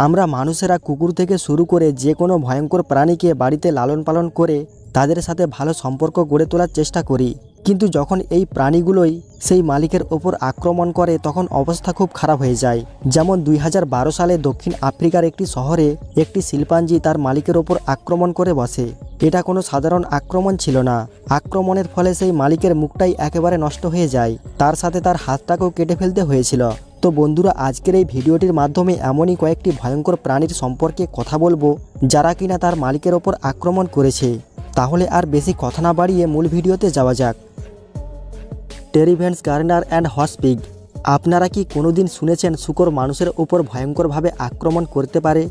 আমরা মানুষেরা কুকুর থেকে শুরু করে যে কোনো ভয়ঙ্কর প্রাণীকে বাড়িতে লালন পালন করে তাদের সাথে ভালো সম্পর্ক গড়ে তোলার চেষ্টা করি, কিন্তু যখন এই প্রাণীগুলোই সেই মালিকের ওপর আক্রমণ করে তখন অবস্থা খুব খারাপ হয়ে যায়। যেমন 2012 সালে দক্ষিণ আফ্রিকার একটি শহরে একটি শিম্পাঞ্জি তার মালিকের ওপর আক্রমণ করে বসে। এটা কোনো সাধারণ আক্রমণ ছিল না। আক্রমণের ফলে সেই মালিকের মুখটাই একেবারে নষ্ট হয়ে যায়, তার সাথে তার হাতটাকেও কেটে ফেলতে হয়েছিল। তো বন্ধুরা, আজকের এই ভিডিওটির মাধ্যমে এমনই কয়েকটি ভয়ঙ্কর প্রাণীর সম্পর্কে কথা বলবো যারা কিনা তার মালিকের ওপর আক্রমণ করেছে। তাহলে আর বেশি কথা না বাড়িয়ে মূল ভিডিওতে যাওয়া যাক। টেরিভেন্স গার্নার অ্যান্ড হর্সপিগ। আপনারা কি কোনোদিন শুনেছেন শূকর মানুষের ওপর ভয়ঙ্করভাবে আক্রমণ করতে পারে?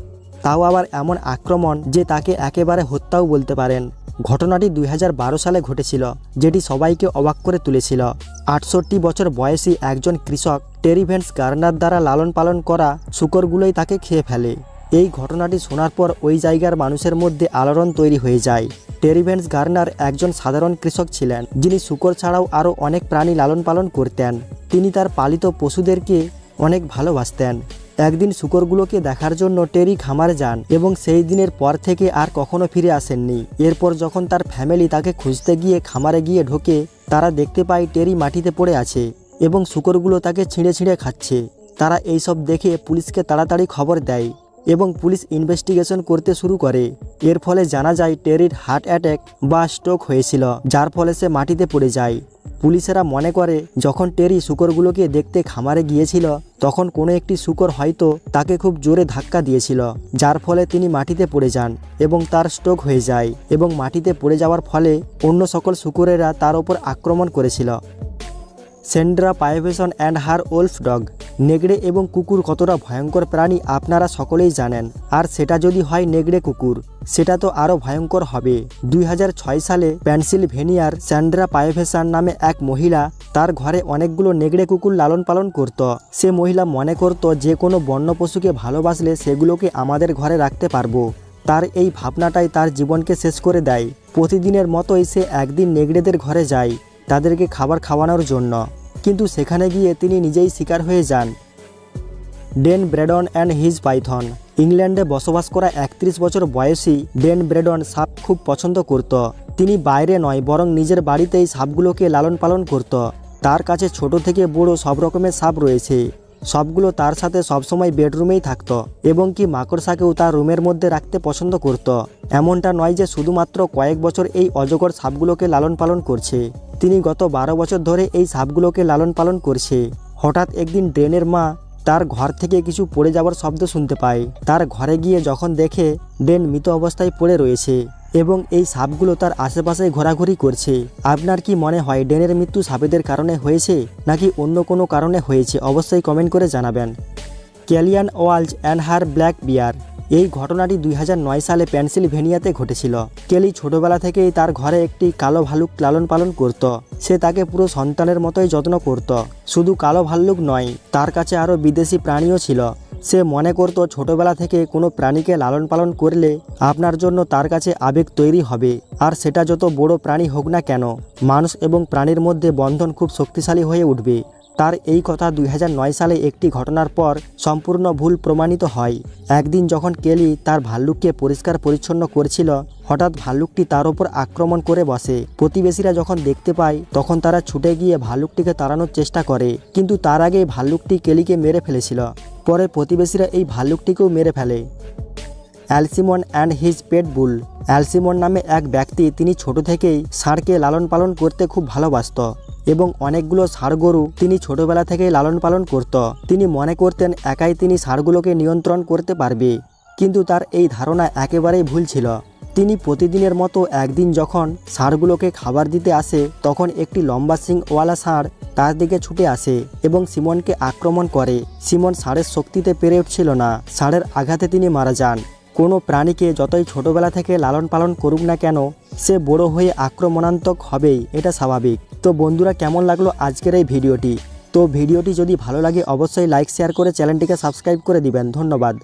তাও আবার এমন আক্রমণ যে তাকে একেবারে হত্যাও বলতে পারেন। ঘটনাটি 2012 সালে ঘটেছিল, যেটি সবাইকে অবাক করে তুলেছিল। 68 বছর বয়সী একজন কৃষক টেরিভেন্স গার্নার দ্বারা লালন পালন করা শূকরগুলোই তাকে খেয়ে ফেলে। এই ঘটনাটি শোনার পর ওই জায়গার মানুষের মধ্যে আলোড়ন তৈরি হয়ে যায়। টেরিভেন্স গার্নার একজন সাধারণ কৃষক ছিলেন, যিনি শূকর ছাড়াও আরও অনেক প্রাণী লালন পালন করতেন। তিনি তার পালিত পশুদেরকে অনেক ভালোবাসতেন। একদিন শূকরগুলোকে দেখার জন্য টেরি খামারে যান এবং সেই দিনের পর থেকে আর কখনো ফিরে আসেননি। এরপর যখন তার ফ্যামিলি তাকে খুঁজতে গিয়ে খামারে গিয়ে ঢোকে, তারা দেখতে পায় টেরি মাটিতে পড়ে আছে এবং শূকরগুলো তাকে ছিঁড়ে ছিঁড়ে খাচ্ছে। তারা এইসব দেখে পুলিশকে তাড়াতাড়ি খবর দেয় এবং পুলিশ ইনভেস্টিগেশন করতে শুরু করে। এর ফলে জানা যায় টেরির হার্ট অ্যাটাক বা স্ট্রোক হয়েছিল, যার ফলে সে মাটিতে পড়ে যায়। পুলিশেরা মনে করে যখন টেরি শূকরগুলোকে দেখতে খামারে গিয়েছিল তখন কোনো একটি শূকর হয়তো তাকে খুব জোরে ধাক্কা দিয়েছিল, যার ফলে তিনি মাটিতে পড়ে যান এবং তার স্ট্রোক হয়ে যায় এবং মাটিতে পড়ে যাওয়ার ফলে অন্য সকল শূকরেরা তার ওপর আক্রমণ করেছিল। সেন্ড্রা পাইভেসন অ্যান্ড হার ওলফ ডগ। নেগড়ে এবং কুকুর কতটা ভয়ঙ্কর প্রাণী আপনারা সকলেই জানেন, আর সেটা যদি হয় নেগড়ে কুকুর, সেটা তো আরও ভয়ঙ্কর হবে। 2006 সালে পেনসিলভেনিয়ার স্যান্ড্রা পাইভেসন নামে এক মহিলা তার ঘরে অনেকগুলো নেগড়ে কুকুর লালন পালন করত। সে মহিলা মনে করত যে কোনো বন্য পশুকে ভালোবাসলে সেগুলোকে আমাদের ঘরে রাখতে পারবো। তার এই ভাবনাটাই তার জীবনকে শেষ করে দেয়। প্রতিদিনের মতোই সে একদিন নেগড়েদের ঘরে যায় তাদেরকে খাবার খাওয়ানোর জন্য, কিন্তু সেখানে গিয়ে তিনি নিজেই শিকার হয়ে যান। ডেন ব্রেডন অ্যান্ড হিজ পাইথন। ইংল্যান্ডে বসবাস করা 31 বছর বয়সী ডেন ব্রেডন সাপ খুব পছন্দ করত। তিনি বাইরে নয় বরং নিজের বাড়িতেই সাপগুলোকে লালন পালন করত। তার কাছে ছোট থেকে বড় সব রকমের সাপ রয়েছে। সবগুলো তার সাথে সবসময় বেডরুমেই থাকত এবং কি মাকড়সাকেও তার রুমের মধ্যে রাখতে পছন্দ করত। এমনটা নয় যে শুধুমাত্র কয়েক বছর এই অজগর সাপগুলোকে লালন পালন করছে, তিনি গত 12 বছর ধরে এই সাপগুলোকে লালন পালন করছে। হঠাৎ একদিন ডেনের মা তার ঘর থেকে কিছু পড়ে যাওয়ার শব্দ শুনতে পায়। তার ঘরে গিয়ে যখন দেখে ডেন মৃত অবস্থায় পড়ে রয়েছে এবং এই সাপগুলো তার আশেপাশে ঘোরাঘুরি করছে। আপনার কি মনে হয় ডেনের মৃত্যু সাপেদের কারণে হয়েছে নাকি অন্য কোনো কারণে হয়েছে? অবশ্যই কমেন্ট করে জানাবেন। ক্যালিয়ান ওয়ালজ অ্যান্ড হার ব্ল্যাক বিয়ার। এই ঘটনাটি 2009 সালে পেনসিলভেনিয়াতে ঘটেছিল। কেলি ছোটবেলা থেকেই তার ঘরে একটি কালো ভাল্লুক লালন পালন করত। সে তাকে পুরো সন্তানের মতোই যত্ন করত। শুধু কালো ভাল্লুক নয়, তার কাছে আরও বিদেশি প্রাণীও ছিল। সে মনে করত ছোটবেলা থেকে কোনো প্রাণীকে লালন পালন করলে আপনার জন্য তার কাছে আবেগ তৈরি হবে, আর সেটা যত বড় প্রাণী হোক না কেন, মানুষ এবং প্রাণীর মধ্যে বন্ধন খুব শক্তিশালী হয়ে উঠবে। তার এই কথা 2009 সালে একটি ঘটনার পর সম্পূর্ণ ভুল প্রমাণিত হয়। একদিন যখন কেলি তার ভাল্লুককে পরিষ্কার পরিচ্ছন্ন করছিল, হঠাৎ ভাল্লুকটি তার ওপর আক্রমণ করে বসে। প্রতিবেশীরা যখন দেখতে পায় তখন তারা ছুটে গিয়ে ভাল্লুকটিকে তাড়ানোর চেষ্টা করে, কিন্তু তার আগে ভাল্লুকটি কেলিকে মেরে ফেলেছিল। পরে প্রতিবেশীরা এই ভাল্লুকটিকেও মেরে ফেলে। অ্যালসিমন অ্যান্ড হিজ পেট বুল। অ্যালসিমন নামে এক ব্যক্তি, তিনি ছোট থেকেই ষাঁড়কে লালন পালন করতে খুব ভালোবাসত এবং অনেকগুলো ষাঁড় গরু তিনি ছোটবেলা থেকেই লালন পালন করত। তিনি মনে করতেন একাই তিনি ষাঁড়গুলোকে নিয়ন্ত্রণ করতে পারবে, কিন্তু তার এই ধারণা একেবারেই ভুল ছিল। তিনি প্রতিদিনের মতো একদিন যখন ষাঁড়গুলোকে খাবার দিতে আসে তখন একটি লম্বা শিংওয়ালা ষাঁড় তার দিকে ছুটে আসে এবং সিমনকে আক্রমণ করে। সিমন ষাঁড়ের শক্তিতে পেরে উঠছিল না। ষাঁড়ের আঘাতে তিনি মারা যান। কোনো প্রাণীকে যতই ছোটবেলা থেকে লালন পালন করুক না কেন, সে বড় হয়ে আক্রমণাত্মক হবেই, এটা স্বাভাবিক। তো বন্ধুরা, কেমন লাগলো আজকের এই ভিডিওটি? তো ভিডিওটি যদি ভালো লাগে অবশ্যই লাইক শেয়ার করে চ্যানেলটিকে সাবস্ক্রাইব করে দিবেন। ধন্যবাদ।